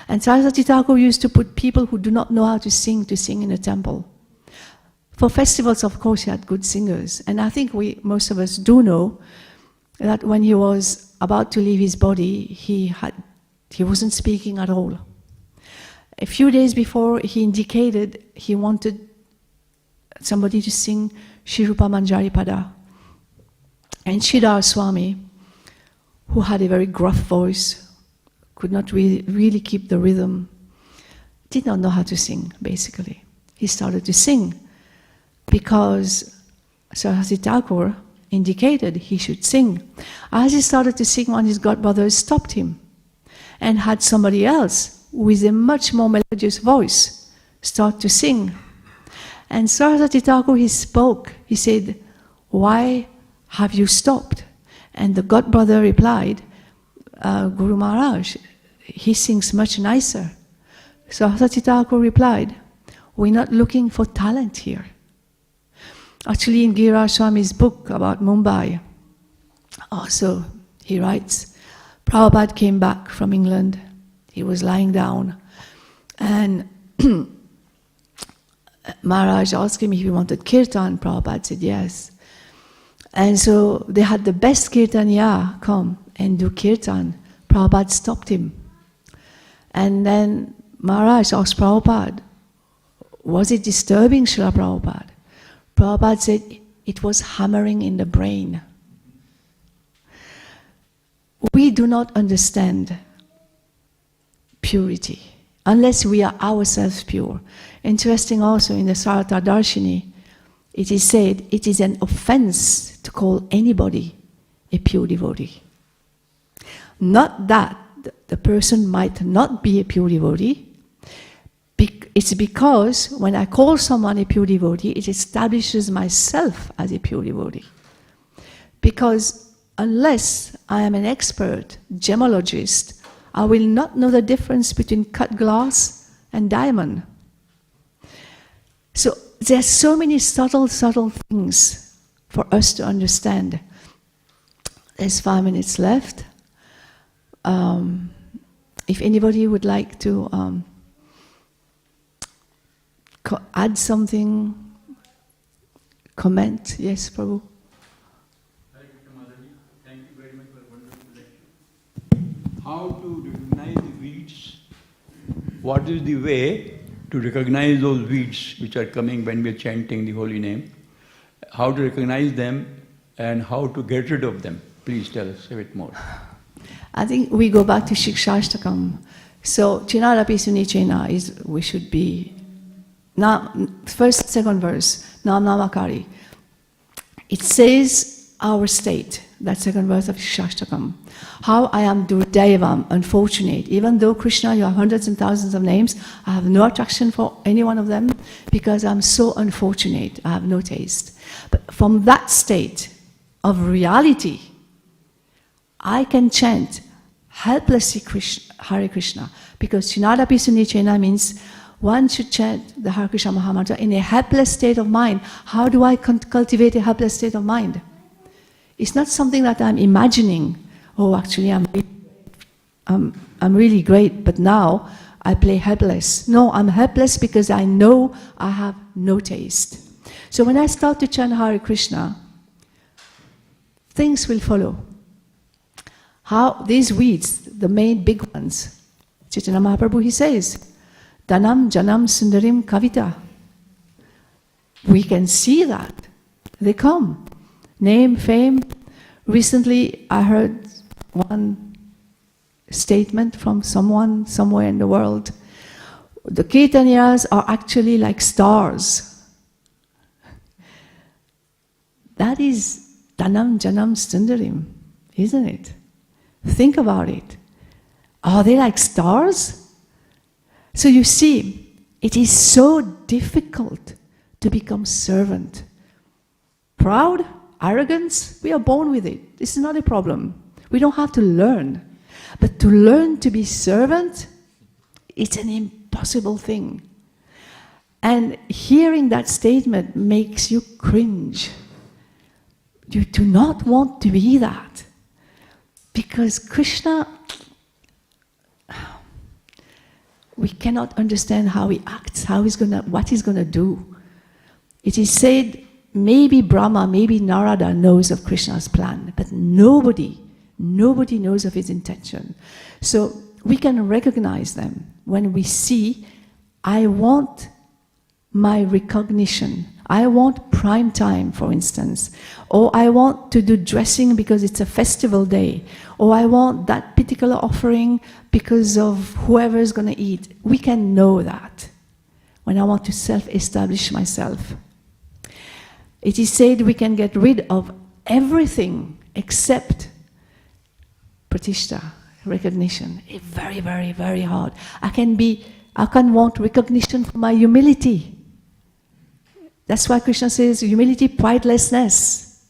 [SPEAKER 1] And Saraswati Thakur used to put people who do not know how to sing in a temple. For festivals, of course, he had good singers. And I think most of us do know that when he was about to leave his body, he wasn't speaking at all. A few days before, he indicated he wanted somebody to sing Shirupa Manjari Pada. And Sridhar Swami, who had a very gruff voice, could not really keep the rhythm, did not know how to sing, basically. He started to sing because Saraswati Thakur indicated he should sing. As he started to sing, one of his godbrothers stopped him and had somebody else with a much more melodious voice start to sing. And Saraswati Thakur, he spoke. He said, "Why have you stopped?" And the godbrother replied, "Guru Maharaj, he sings much nicer." Saraswati Thakur replied, "We're not looking for talent here." Actually, in Giriraj Swami's book about Mumbai, also he writes, Prabhupada came back from England. He was lying down, and Maharaj asked him if he wanted kirtan. Prabhupada said yes. And so they had the best kirtaniya come and do kirtan. Prabhupada stopped him. And then Maharaj asked Prabhupada, was it disturbing Srila Prabhupada? Prabhupada said, it was hammering in the brain. We do not understand purity, unless we are ourselves pure. Interesting also in the Sarata Darshini, it is said it is an offense to call anybody a pure devotee. Not that the person might not be a pure devotee, it's because when I call someone a pure devotee, it establishes myself as a pure devotee. Because unless I am an expert gemologist, I will not know the difference between cut glass and diamond. So there are so many subtle things for us to understand. There's 5 minutes left. If anybody would like to add something, comment. Yes, Prabhu.
[SPEAKER 2] Hare Krishna Madhavi, thank you very much for a wonderful lecture. How to recognize the weeds? What is the way to recognize those weeds which are coming when we are chanting the holy name? How to recognize them and how to get rid of them? Please tell us a bit more.
[SPEAKER 1] I think we go back to Shikshashtakam. So, Chinarapi Sunichena is, we should be, now, first, second verse, Nam Namakari. It says our state, that second verse of Shikshashtakam. How I am Durdevam, unfortunate. Even though Krishna, you have hundreds and thousands of names, I have no attraction for any one of them because I'm so unfortunate. I have no taste. But from that state of reality, I can chant helplessly Hare Krishna, because Chinadapi Sunichena means one should chant the Hare Krishna Mahamantra in a helpless state of mind. How do I cultivate a helpless state of mind? It's not something that I'm imagining. Oh, actually, I'm really great, but now I play helpless. No, I'm helpless because I know I have no taste. So when I start to chant Hare Krishna, things will follow. How these weeds, the main big ones, Chaitanya Mahaprabhu, he says, Dhanam Janam Sundarim Kavita. We can see that. They come. Name, fame. Recently, I heard one statement from someone somewhere in the world. The Kirtanyas are actually like stars. That is Dhanam Janam Sundarim, isn't it? Think about it. Are they like stars? So you see, it is so difficult to become servant. Proud, arrogance, we are born with it. This is not a problem. We don't have to learn. But to learn to be servant, it's an impossible thing. And hearing that statement makes you cringe. You do not want to be that. Because Krishna, we cannot understand how he acts, what he's going to do. It is said, maybe Brahma, maybe Narada knows of Krishna's plan, but nobody knows of his intention. So we can recognize them when we see, I want my recognition. I want prime time, for instance. Or I want to do dressing because it's a festival day. Or I want that particular offering because of whoever is going to eat. We can know that when I want to self-establish myself. It is said we can get rid of everything except pratishta, recognition. It's very, very, very hard. I can want recognition for my humility. That's why Krishna says humility, pridelessness.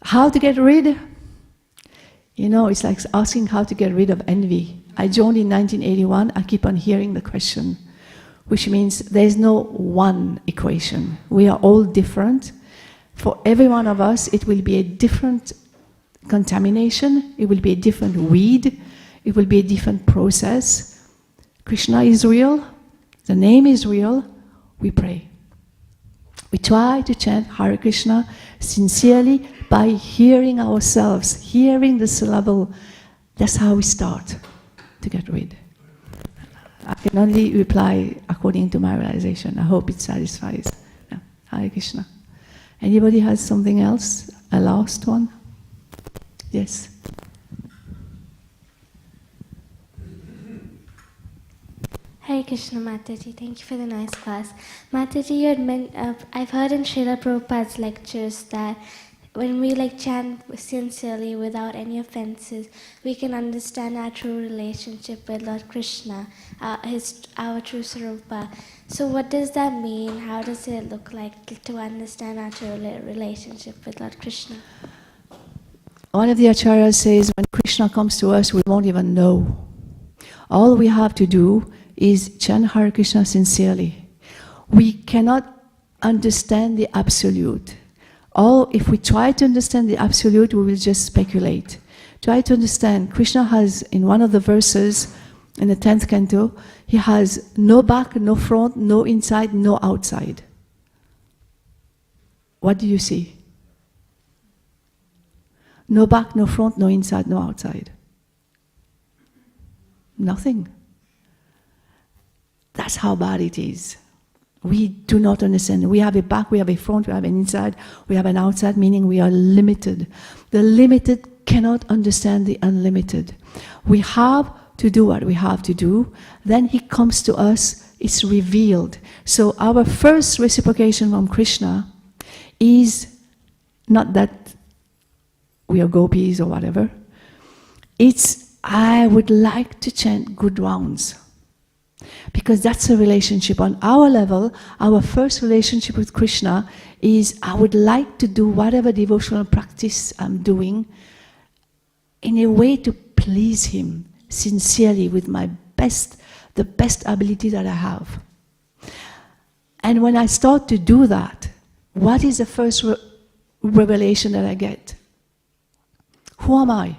[SPEAKER 1] How to get rid? You know, it's like asking how to get rid of envy. I joined in 1981, I keep on hearing the question, which means there is no one equation. We are all different. For every one of us, it will be a different contamination, it will be a different weed, it will be a different process. Krishna is real, the name is real, we pray. We try to chant Hare Krishna sincerely by hearing ourselves, hearing the syllable. That's how we start to get rid. I can only reply according to my realization. I hope it satisfies. Yeah. Hare Krishna. Anybody has something else? A last one? Yes.
[SPEAKER 3] Hare Krishna, Mataji. Thank you for the nice class. Mataji, you had I've heard in Srila Prabhupada's lectures that when we chant sincerely without any offenses, we can understand our true relationship with Lord Krishna, our true Sarupa. So what does that mean? How does it look like to understand our true relationship with Lord Krishna?
[SPEAKER 1] One of the acharyas says when Krishna comes to us, we won't even know. All we have to do is chant Hare Krishna sincerely. We cannot understand the absolute. If we try to understand the absolute, we will just speculate. Try to understand. Krishna has, in one of the verses, in the 10th canto, he has no back, no front, no inside, no outside. What do you see? No back, no front, no inside, no outside. Nothing. That's how bad it is. We do not understand. We have a back, we have a front, we have an inside, we have an outside, meaning we are limited. The limited cannot understand the unlimited. We have to do what we have to do. Then he comes to us, it's revealed. So our first reciprocation from Krishna is not that we are gopis or whatever. It's, I would like to chant good rounds. Because that's a relationship. On our level, our first relationship with Krishna is I would like to do whatever devotional practice I'm doing in a way to please him sincerely with the best ability that I have. And when I start to do that, what is the first revelation that I get? Who am I?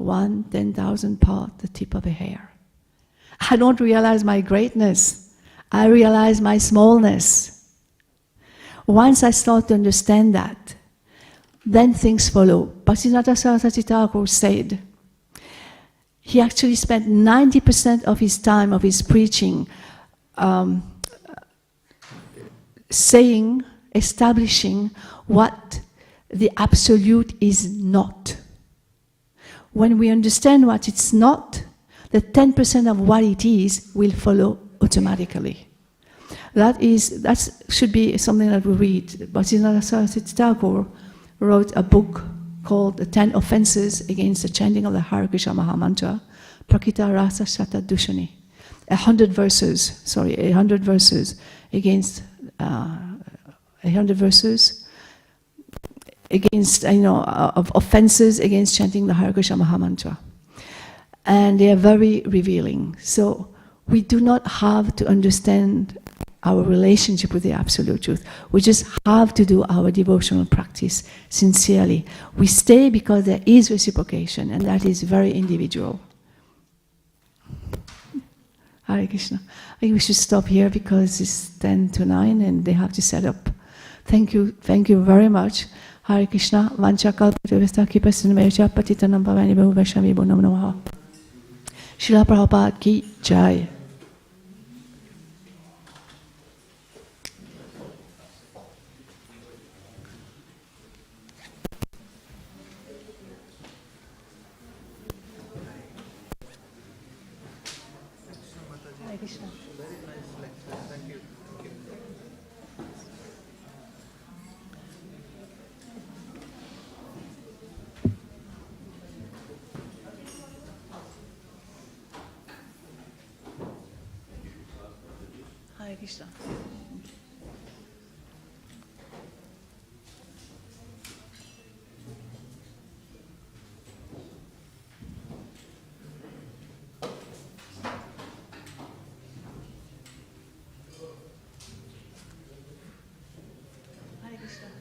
[SPEAKER 1] 1/10,000 part, the tip of a hair. I don't realize my greatness. I realize my smallness. Once I start to understand that, then things follow. Bhaktivedanta Saraswati Thakur said, he actually spent 90% of his time, of his preaching, establishing what the absolute is not. When we understand what it's not, the 10% of what it is will follow automatically. That should be something that we read. Bhaktivedanta Saraswati Thakur wrote a book called The 10 Offenses Against the Chanting of the Hare Krishna Mahamantra, Prakita Rasa Shata Dushani. 100 verses against 100 verses against, of offenses against chanting the Hare Krishna Mahamantra. And they are very revealing. So we do not have to understand our relationship with the Absolute Truth. We just have to do our devotional practice sincerely. We stay because there is reciprocation, and that is very individual. Hare Krishna. I think we should stop here because it's 10 to 9 and they have to set up. Thank you very much. Hare Krishna, Vancha Kalpatavista Kipasinamesha Patitanam Pavani Bhuvashami Bunam Namaha. Srila Prabhupada ki Jai. Hare Krishna.
[SPEAKER 4] Very nice lecture. Thank you.
[SPEAKER 1] Hare Krishna.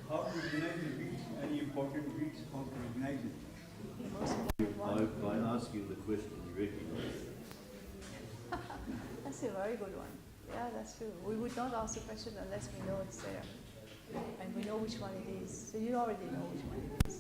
[SPEAKER 2] How to recognize the weeds? Any important weeds? How to recognize it?
[SPEAKER 5] By asking the question, you recognize it.
[SPEAKER 1] That's a very good one. Yeah, that's true. We would not ask the question unless we know it's there. And we know which one it is. So you already know which one it is.